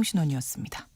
교통신원이었습니다.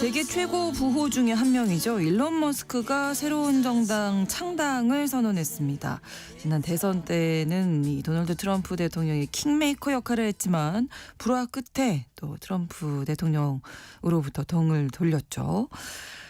세계 최고 부호 중에 한 명이죠. 일론 머스크가 새로운 정당 창당을 선언했습니다. 지난 대선 때는 이 도널드 트럼프 대통령이 킹메이커 역할을 했지만 불화 끝에 또 트럼프 대통령으로부터 등을 돌렸죠.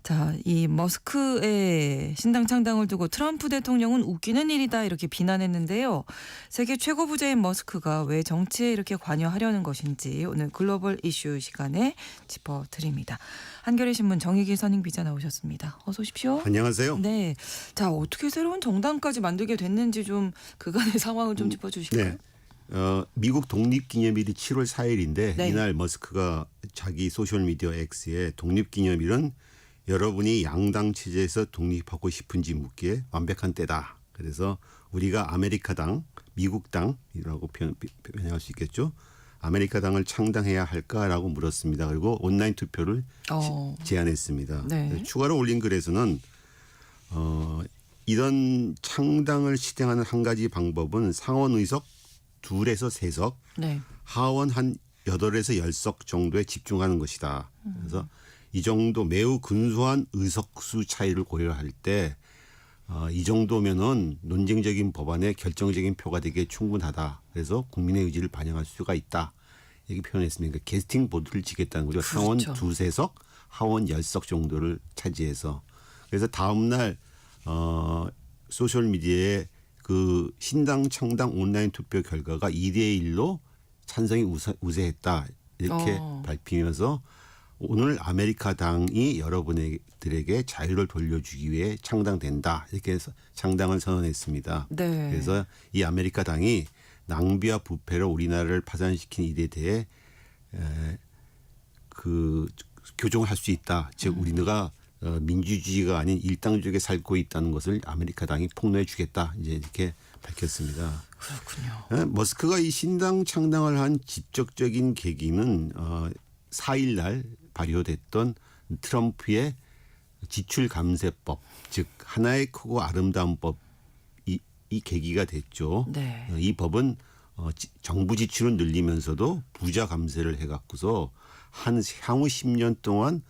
자, 이 머스크의 신당 창당을 두고 트럼프 대통령은 웃기는 일이다 이렇게 비난했는데요. 세계 최고 부자인 머스크가 왜 정치에 이렇게 관여하려는 것인지 오늘 글로벌 이슈 시간에 짚어드립니다. 한겨레신문 정익일 선임 기자 나오셨습니다. 어서 오십시오. 안녕하세요. 네, 자 어떻게 새로운 정당까지 만들게 됐는지 좀 그간의 상황을 좀 짚어주실까요? 네. 미국 독립기념일이 7월 4일인데 네. 이날 머스크가 자기 소셜미디어 X에 독립기념일은 여러분이 양당 체제에서 독립하고 싶은지 묻기에 완벽한 때다. 그래서 우리가 아메리카당, 미국당이라고 표현할 수 있겠죠. 아메리카당을 창당해야 할까라고 물었습니다. 그리고 온라인 투표를 제안했습니다. 네. 추가로 올린 글에서는 이런 창당을 실행하는 한 가지 방법은 상원 의석 2에서 3석, 네. 하원 한 8에서 10석 정도에 집중하는 것이다. 그래서 이 정도 매우 근소한 의석수 차이를 고려할 때 이 정도면은 논쟁적인 법안에 결정적인 표가 되기에 충분하다. 그래서 국민의 의지를 반영할 수가 있다. 이렇게 표현했습니다. 그러니까 캐스팅 보드를 지겠다는 거죠. 그렇죠. 상원 2~3석, 하원 10석 정도를 차지해서. 그래서 다음 날 소셜 미디어에 그 신당 창당 온라인 투표 결과가 2대1로 찬성이 우세했다. 이렇게 밝히면서 오늘 아메리카당이 여러분들에게 자유를 돌려주기 위해 창당된다. 이렇게 해서 창당을 선언했습니다. 네. 그래서 이 아메리카당이 낭비와 부패로 우리나라를 파산시킨 일에 대해 그 교정을 할 수 있다. 즉 우리가 민주주의가 아닌 일당주의에 살고 있다는 것을 아메리카당이 폭로해 주겠다. 이제 이렇게 밝혔습니다. 그렇군요. 머스크가 이 신당 창당을 한 직접적인 계기는 4일 날 발효됐던 트럼프의 지출 감세법, 즉 하나의 크고 아름다운 법, 이 계기가 됐죠. 네. 이 법은 정부 지출을 늘리면서도 부자 감세를 해갖고서 향후 10년 동안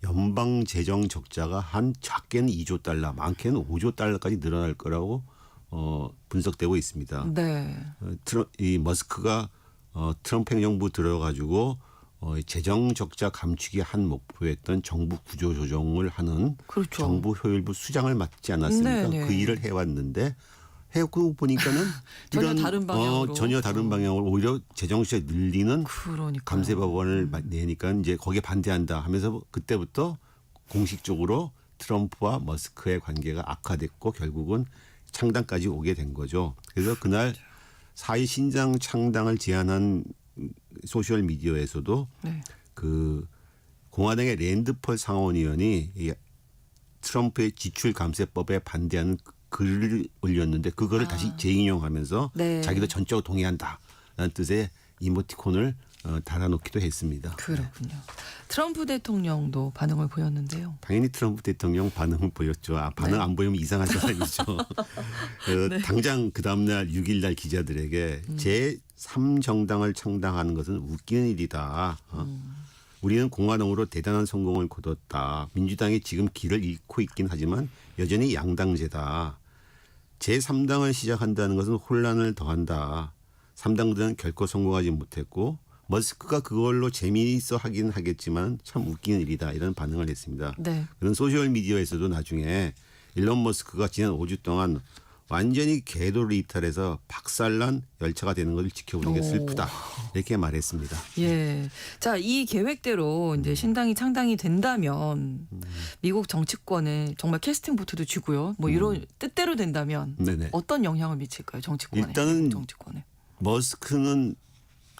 연방 재정 적자가 한 작게는 2조 달러, 많게는 5조 달러까지 늘어날 거라고 분석되고 있습니다. 네. 이 머스크가 트럼프 행정부 들어가지고 재정 적자 감축이 한 목표였던 정부 구조 조정을 하는 그렇죠. 정부 효율부 수장을 맡지 않았습니까? 네네. 그 일을 해왔는데 해고 보니까는 전혀 이런 다른 방향으로. 전혀 다른 방향으로 오히려 재정 적자 늘리는 그러니까요. 감세 법안을 내니까 이제 거기에 반대한다 하면서 그때부터 공식적으로 트럼프와 머스크의 관계가 악화됐고 결국은 창당까지 오게 된 거죠. 그래서 그날 4.2 신당 창당을 제안한 소셜 미디어에서도 네. 그 공화당의 랜드펄 상원의원이 이 트럼프의 지출 감세법에 반대하는 글을 올렸는데 그거를 다시 재인용하면서 네. 자기도 전적으로 동의한다라는 뜻의 이모티콘을 달아놓기도 했습니다. 그렇군요. 트럼프 대통령도 반응을 보였는데요. 당연히 트럼프 대통령 반응을 보였죠. 반응 안 보이면 이상한 사람이죠. 당장 그 다음날 6일 날 기자들에게 제3정당을 창당하는 것은 웃기는 일이다. 우리는 공화당으로 대단한 성공을 거뒀다. 민주당이 지금 길을 잃고 있긴 하지만 여전히 양당제다. 제3당을 시작한다는 것은 혼란을 더한다. 3당들은 결코 성공하지 못했고 머스크가 그걸로 재미있어 하긴 하겠지만 참 웃기는 일이다. 이런 반응을 했습니다. 네. 그런 소셜미디어에서도 나중에 일론 머스크가 지난 5주 동안 완전히 궤도를 이탈해서 박살난 열차가 되는 것을 지켜보는 게 슬프다. 이렇게 말했습니다. 예. 자, 이 계획대로 이제 신당이 창당이 된다면 미국 정치권에 정말 캐스팅 보트도 쥐고요. 뭐 이런 뜻대로 된다면 네네. 어떤 영향을 미칠까요? 정치권에. 일단은 정치권에. 머스크는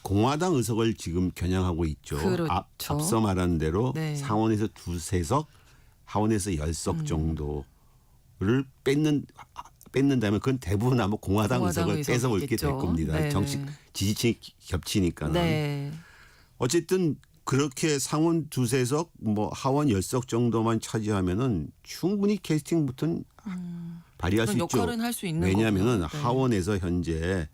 공화당 의석을 지금 겨냥하고 있죠. 그렇죠. 앞서 말한 대로 네. 상원에서 2~3석, 하원에서 10석 정도를 뺏는다면 그건 대부분 아마 공화당 의석을 뺏어올게 될 겁니다. 네네. 정치 지지층이 겹치니까는. 네. 어쨌든 그렇게 상원 두세 석, 뭐 하원 10석 정도만 차지하면은 충분히 캐스팅부터는 발휘할 수 그런 있죠. 역할은 할 수 있는 왜냐하면은 거고요. 네. 하원에서 현재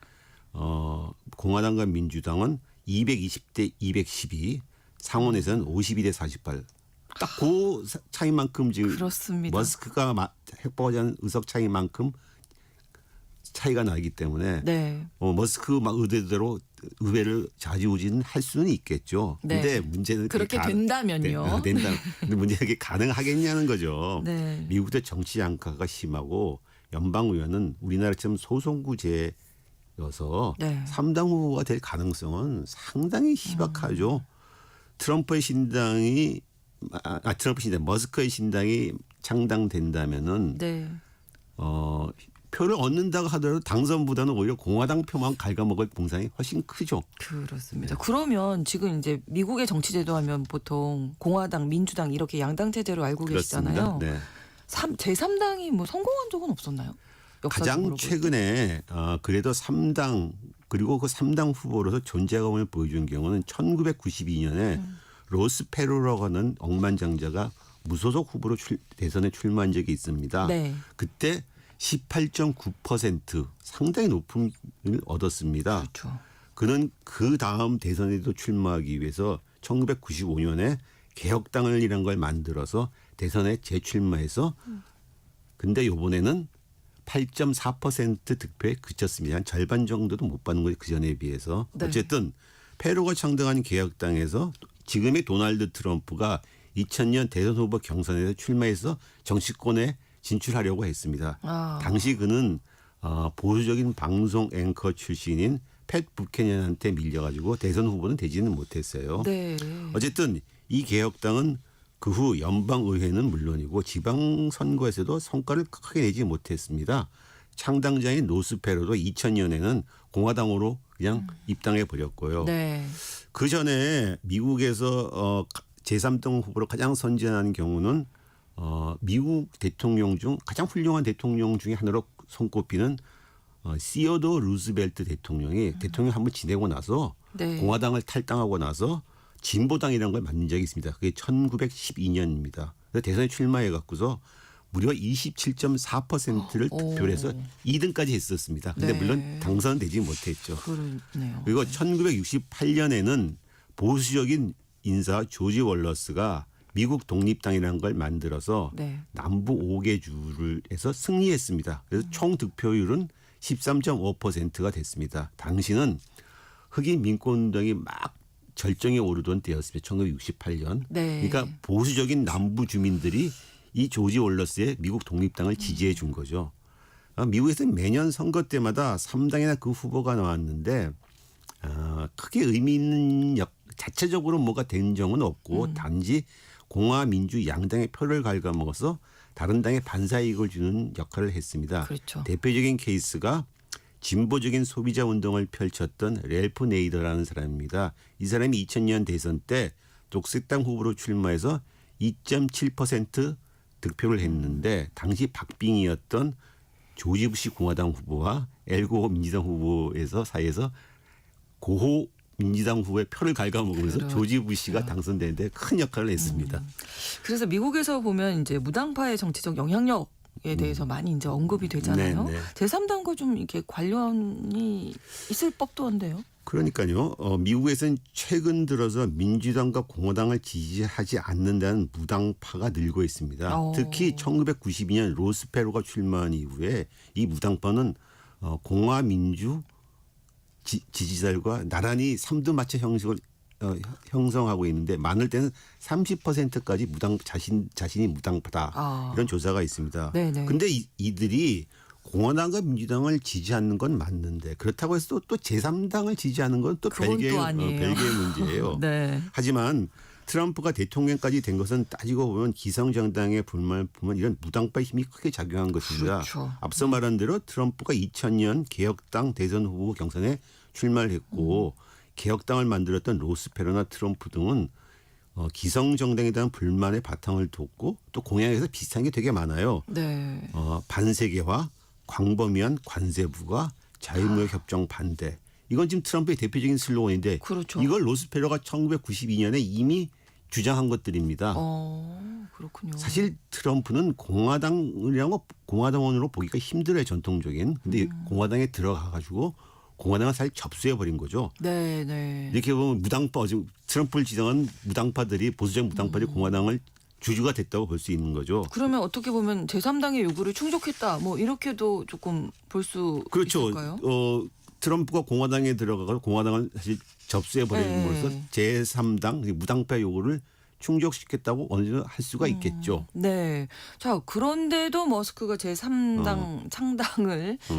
공화당과 민주당은 220대 212, 상원에서는 52대 48. 딱 그 차이만큼 지금 그렇습니다. 머스크가 확보하자는 의석 차이만큼 차이가 나기 때문에 네. 머스크 막 의대대로 의회를 좌지우지는 할 수는 있겠죠. 네. 근데 문제는 그렇게 된다면요. 된다. 근데 문제는 그게 가능하겠냐는 거죠. 네. 미국의 정치 양가가 심하고 연방의원은 우리나라처럼 소선구제여서 네. 3당 후보가 될 가능성은 상당히 희박하죠. 트럼프의 신당이 머스크의 신당이 창당된다면은 네. 표를 얻는다고 하더라도 당선보다는 오히려 공화당 표만 갉아먹을 공산이 훨씬 크죠. 그렇습니다. 그러면 지금 이제 미국의 정치 제도 하면 보통 공화당, 민주당 이렇게 양당 체제로 알고 그렇습니다. 계시잖아요. 네. 제3당이 뭐 성공한 적은 없었나요? 가장 역사적으로 볼 때. 최근에 그래도 3당 그리고 그 3당 후보로서 존재감을 보여준 경우는 1992년에 로스 페로라고 하는 억만장자가 무소속 후보로 대선에 출마한 적이 있습니다. 네. 그때 18.9% 상당히 높은 을 얻었습니다. 그렇죠. 그는 그 다음 대선에도 출마하기 위해서 1995년에 개혁당을이란 걸 만들어서 대선에 재출마해서 근데 이번에는 8.4% 득표에 그쳤습니다. 한 절반 정도도 못 받는 거예요. 그전에 비해서. 네. 어쨌든 페로가 창당한 개혁당에서 지금의 도널드 트럼프가 2000년 대선 후보 경선에서 출마해서 정치권에 진출하려고 했습니다. 당시 그는 보수적인 방송 앵커 출신인 팻 부캐넌한테 밀려가지고 대선 후보는 되지는 못했어요. 네. 어쨌든 이 개혁당은 그 후 연방의회는 물론이고 지방선거에서도 성과를 크게 내지 못했습니다. 창당자인 로스페로도 2000년에는 공화당으로 그냥 입당해 버렸고요. 네. 그 전에 미국에서 제3당 후보로 가장 선전하는 경우는 미국 대통령 중 가장 훌륭한 대통령 중에 하나로 손꼽히는 시어도 루즈벨트 대통령이 대통령 한번 지내고 나서 네. 공화당을 탈당하고 나서 진보당이라는 걸 만든 적이 있습니다. 그게 1912년입니다. 그래서 대선에 출마해 갖고서 무려 27.4%를 득표를 해서 2등까지 했었습니다. 근데 네. 물론 당선은 되지 못했죠. 그러네요. 그리고 1968년에는 보수적인 인사 조지 월러스가 미국 독립당이라는 걸 만들어서 네. 남부 5개 주를 해서 승리했습니다. 그래서 총 득표율은 13.5%가 됐습니다. 당시는 흑인 민권운동이 막 절정에 오르던 때였습니다. 1968년. 네. 그러니까 보수적인 남부 주민들이 이 조지 월러스의 미국 독립당을 지지해 준 거죠. 미국에서는 매년 선거 때마다 3당이나 그 후보가 나왔는데 크게 의미 있는 자체적으로 뭐가 된 적은 없고 단지 공화 민주 양당의 표를 갉아먹어서 다른 당에 반사이익을 주는 역할을 했습니다. 그렇죠. 대표적인 케이스가 진보적인 소비자 운동을 펼쳤던 랠프 네이더라는 사람입니다. 이 사람이 2000년 대선 때 녹색당 후보로 출마해서 2.7% 득표를 했는데 당시 박빙이었던 조지 부시 공화당 후보와 엘고어 민주당 후보에서 사이에서 고호 민주당 후보의 표를 갉아먹으면서 그렇죠. 조지 부시가 당선되는데 큰 역할을 했습니다. 그래서 미국에서 보면 이제 무당파의 정치적 영향력에 대해서 많이 이제 언급이 되잖아요. 네, 네. 제3당과 좀 이렇게 관련이 있을 법도 한데요. 그러니까요. 미국에서는 최근 들어서 민주당과 공화당을 지지하지 않는다는 무당파가 늘고 있습니다. 특히 1992년 로스페로가 출마한 이후에 이 무당파는 공화민주 지지자들과 나란히 삼두마차 형식을 형성하고 있는데 많을 때는 30%까지 자신이 무당파다 이런 조사가 있습니다. 그런데 이들이 공화당과 민주당을 지지하는 건 맞는데 그렇다고 해서 또 제3당을 지지하는 건 또 별개의 문제예요. 네. 하지만 트럼프가 대통령까지 된 것은 따지고 보면 기성정당의 불만을 보면 이런 무당파의 힘이 크게 작용한 것입니다. 그렇죠. 앞서 말한 대로 트럼프가 2000년 개혁당 대선 후보 경선에 출마를 했고 개혁당을 만들었던 로스페로나 트럼프 등은 기성정당에 대한 불만의 바탕을 뒀고 또 공약에서 비슷한 게 되게 많아요. 네. 반세계화, 광범위한 관세 부과, 자유무역 협정 반대 이건 지금 트럼프의 대표적인 슬로건인데 그렇죠. 이걸 로스펠러가 1992년에 이미 주장한 것들입니다. 그렇군요. 사실 트럼프는 공화당원으로 보기가 힘들어요. 전통적인. 근데 공화당에 들어가가지고 공화당을 사실 접수해 버린 거죠. 네, 네. 이렇게 보면 무당파 지금 트럼프를 지정한 무당파들이 보수적 무당파들이 공화당을 주주가 됐다고 볼 수 있는 거죠. 그러면 어떻게 보면 제3당의 요구를 충족했다. 뭐 이렇게도 조금 볼 수 그렇죠. 있을까요? 트럼프가 공화당에 들어가서 공화당을 사실 접수해 버림으로써 네. 제3당 무당파 요구를 충족시켰다고 어느 정도 할 수가 있겠죠. 네. 자, 그런데도 머스크가 제3당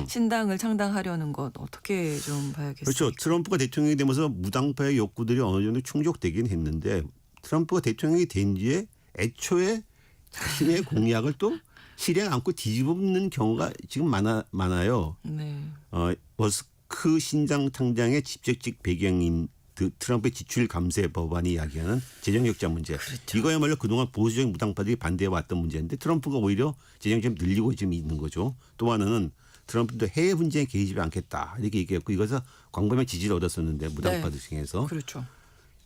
신당을 창당하려는 것 어떻게 좀 봐야겠어요? 그렇죠. 트럼프가 대통령이 되면서 무당파의 욕구들이 어느 정도 충족되긴 했는데 트럼프가 대통령이 된 뒤에 애초에 자신의 공약을 또 실행 않고 뒤집는 경우가 지금 많아요. 네. 머스크 신당 창당의 직접적 배경인 트럼프의 지출 감세 법안이 이야기하는 재정 적자 문제. 그렇죠. 이거야말로 그동안 보수적인 무당파들이 반대해 왔던 문제인데 트럼프가 오히려 재정이 좀 늘리고 지금 있는 거죠. 또 하나는 트럼프도 해외 분쟁에 개입하지 않겠다 이렇게 얘기했고 이것은 광범위한 지지를 얻었었는데 무당파들 중에서 그렇죠.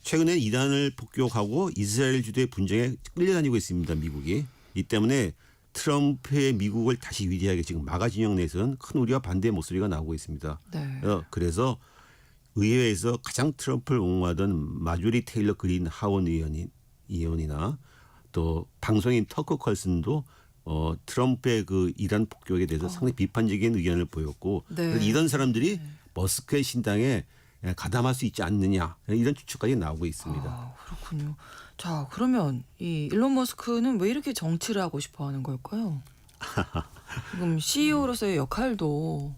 최근에 이란을 폭격하고 이스라엘 주도의 분쟁에 끌려다니고 있습니다. 미국이. 이 때문에 트럼프의 미국을 다시 위대하게 지금 마가 진영 내에서는 큰 우려와 반대의 목소리가 나오고 있습니다. 네. 그래서 의회에서 가장 트럼프를 옹호하던 마조리 테일러 그린 하원 의원이나 또 방송인 터커 컬슨도 트럼프의 그 이란 폭격에 대해서 상당히 비판적인 의견을 보였고 네. 그래서 이런 사람들이 머스크의 신당에 가담할 수 있지 않느냐 이런 추측까지 나오고 있습니다. 그렇군요. 자, 그러면 이 일론 머스크는 왜 이렇게 정치를 하고 싶어 하는 걸까요? 지금 CEO로서의 역할도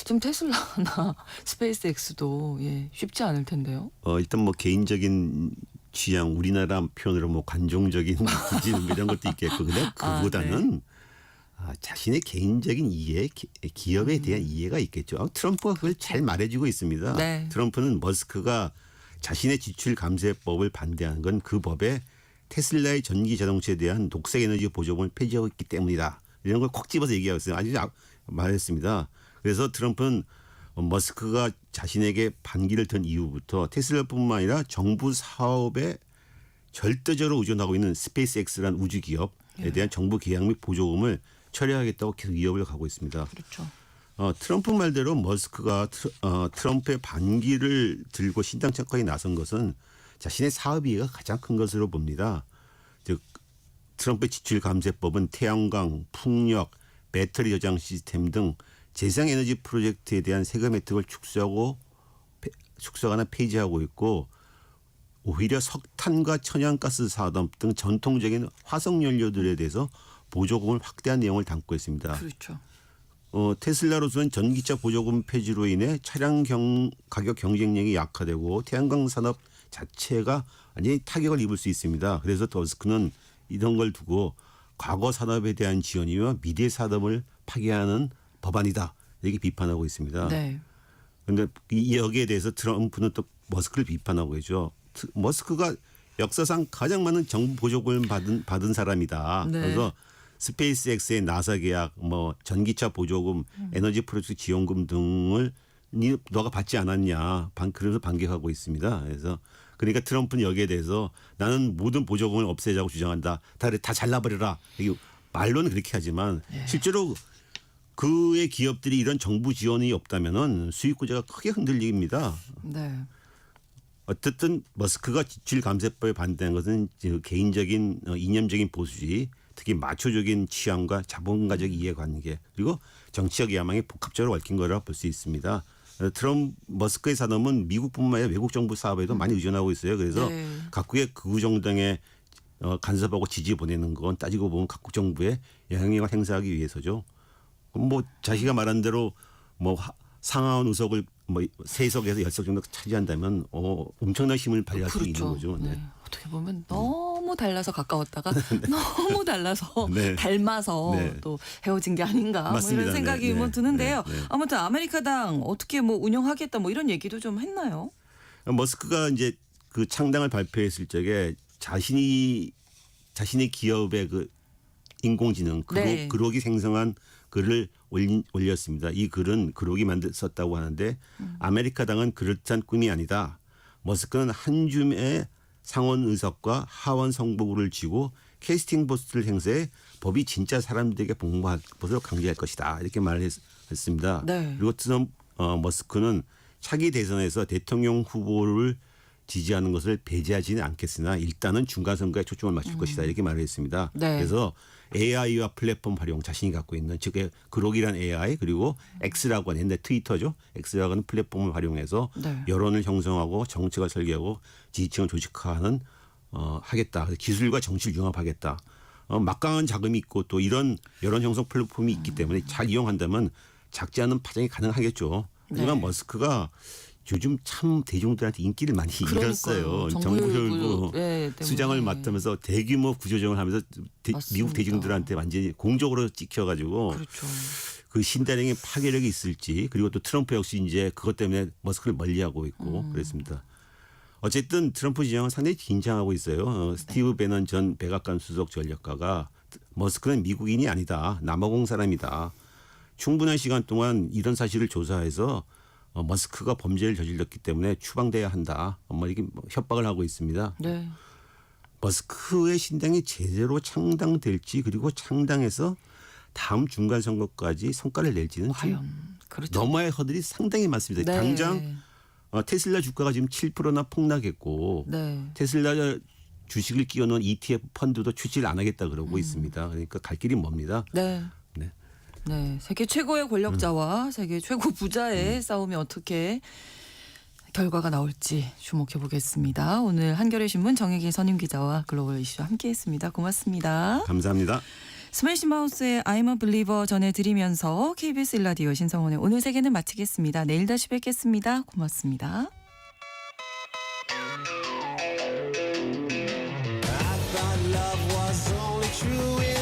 지금 테슬라나 스페이스X도 쉽지 않을 텐데요. 일단 뭐 개인적인 취향 우리나라 표현으로 뭐 관종적인 기준 이런 것도 있겠고 근데 그보다는 자신의 개인적인 이해, 기업에 대한 이해가 있겠죠. 트럼프가 그걸 잘 말해주고 있습니다. 네. 트럼프는 머스크가 자신의 지출 감세법을 반대하는 건 그 법에 테슬라의 전기 자동차에 대한 녹색 에너지 보조금을 폐지하고 있기 때문이다. 이런 걸 콕 집어서 얘기하고 있어요. 아주 말했습니다. 그래서 트럼프는 머스크가 자신에게 반기를 든 이후부터 테슬라뿐만 아니라 정부 사업에 절대적으로 의존하고 있는 스페이스X라는 우주 기업에 대한 정부 계약 및 보조금을 철회하겠다고 계속 위협을 가고 있습니다. 그렇죠. 트럼프 말대로 머스크가 트럼프의 반기를 들고 신당 창건에 나선 것은 자신의 사업 이해가 가장 큰 것으로 봅니다. 즉 트럼프의 지출 감세법은 태양광, 풍력, 배터리 저장 시스템 등 재생에너지 프로젝트에 대한 세금 혜택을 축소하거나 폐지하고 있고 오히려 석탄과 천연가스 산업 등 전통적인 화석연료들에 대해서 보조금을 확대한 내용을 담고 있습니다. 그렇죠. 테슬라로서는 전기차 보조금 폐지로 인해 차량 가격 경쟁력이 약화되고 태양광 산업 자체가 완전히 타격을 입을 수 있습니다. 그래서 머스크는 이런 걸 두고 과거 산업에 대한 지원이며 미래 산업을 파괴하는 법안이다. 이렇게 비판하고 있습니다. 네. 그런데 여기에 대해서 트럼프는 또 머스크를 비판하고 있죠. 머스크가 역사상 가장 많은 정부 보조금을 받은 사람이다. 네. 그래서 스페이스X의 나사 계약, 뭐 전기차 보조금, 에너지 프로젝트 지원금 등을 너가 받지 않았냐. 그래서 반격하고 있습니다. 그래서 그러니까 트럼프는 여기에 대해서 나는 모든 보조금을 없애자고 주장한다. 다 잘라버려라. 이게 말로는 그렇게 하지만 실제로 그의 기업들이 이런 정부 지원이 없다면은 수익 구조가 크게 흔들립니다. 네. 어쨌든 머스크가 지출 감세법에 반대한 것은 개인적인 이념적인 보수주의, 특히 마초적인 취향과 자본가적 이해관계 그리고 정치적 야망이 복합적으로 얽힌 거라 볼 수 있습니다. 머스크의 산업은 미국뿐만 아니라 외국 정부 사업에도 많이 의존하고 있어요. 그래서 각국의 극우 정당에 간섭하고 지지 보내는 건 따지고 보면 각국 정부에 영향력을 행사하기 위해서죠. 뭐 자기가 말한 대로 뭐 상하원 의석을 뭐 3석에서 10석 정도 차지한다면 엄청난 힘을 발휘할 수 있는 거죠. 네. 어떻게 보면 너무 달라서 가까웠다가 너무 달라서 네. 닮아서 네. 또 헤어진 게 아닌가 뭐 맞습니다. 이런 생각이 네. 뭐 드는데요. 네. 아무튼 아메리카당 어떻게 뭐 운영하겠다 뭐 이런 얘기도 좀 했나요? 머스크가 이제 그 창당을 발표했을 적에 자신의 기업의 그 인공지능 네. 그록이 생성한 글을 올렸습니다. 이 글은 그록이 썼다고 하는데 아메리카당은 그럴듯한 꿈이 아니다. 머스크는 한 줌의 상원 의석과 하원 성보구를 쥐고 캐스팅 보스를 행사해 법이 진짜 사람들에게 복무할 것으로 강조할 것이다. 이렇게 말했습니다. 네. 그리고 머스크는 차기 대선에서 대통령 후보를 지지하는 것을 배제하지는 않겠으나 일단은 중간선거에 초점을 맞출 것이다. 이렇게 말을 했습니다. 네. 그래서 AI와 플랫폼 활용 자신이 갖고 있는 즉 그록이란 AI 그리고 X라고 하는 옛날 트위터죠. X라고 하는 플랫폼을 활용해서 네. 여론을 형성하고 정책을 설계하고 지지층을 조직화하는 하겠다. 기술과 정치를 융합하겠다. 막강한 자금이 있고 또 이런 여론 형성 플랫폼이 있기 때문에 잘 이용한다면 작지 않은 파장이 가능하겠죠. 하지만 네. 머스크가 요즘 참 대중들한테 인기를 많이 잃었어요. 정부혈부 네, 때문에. 수장을 맡으면서 대규모 구조조정을 하면서 맞습니다. 미국 대중들한테 완전히 공적으로 찍혀가지고 그렇죠. 그 신단행의 파괴력이 있을지 그리고 또 트럼프 역시 이제 그것 때문에 머스크를 멀리하고 있고 그랬습니다. 어쨌든 트럼프 진영은 상당히 긴장하고 있어요. 스티브 배넌 전 백악관 수석 전략가가 머스크는 미국인이 아니다. 남아공 사람이다. 충분한 시간 동안 이런 사실을 조사해서 머스크가 범죄를 저질렀기 때문에 추방돼야 한다. 이렇게 협박을 하고 있습니다. 네. 머스크의 신당이 제대로 창당될지 그리고 창당해서 다음 중간 선거까지 성과를 낼지는 좀 과연 그렇죠. 넘어야 할 허들이 상당히 많습니다. 네. 당장 테슬라 주가가 지금 7%나 폭락했고 네. 테슬라 주식을 끼워놓은 ETF 펀드도 출시를 안 하겠다 그러고 있습니다. 그러니까 갈 길이 멉니다. 네. 네. 네, 세계 최고의 권력자와 세계 최고 부자의 싸움이 어떻게 결과가 나올지 주목해 보겠습니다. 오늘 한겨레 신문 정혜길 선임 기자와 글로벌 이슈 함께했습니다. 고맙습니다. 감사합니다. 스매시 마우스의 I'm a Believer 전해드리면서 KBS 1라디오 신성원의 오늘 세계는 마치겠습니다. 내일 다시 뵙겠습니다. 고맙습니다. I thought love was only true in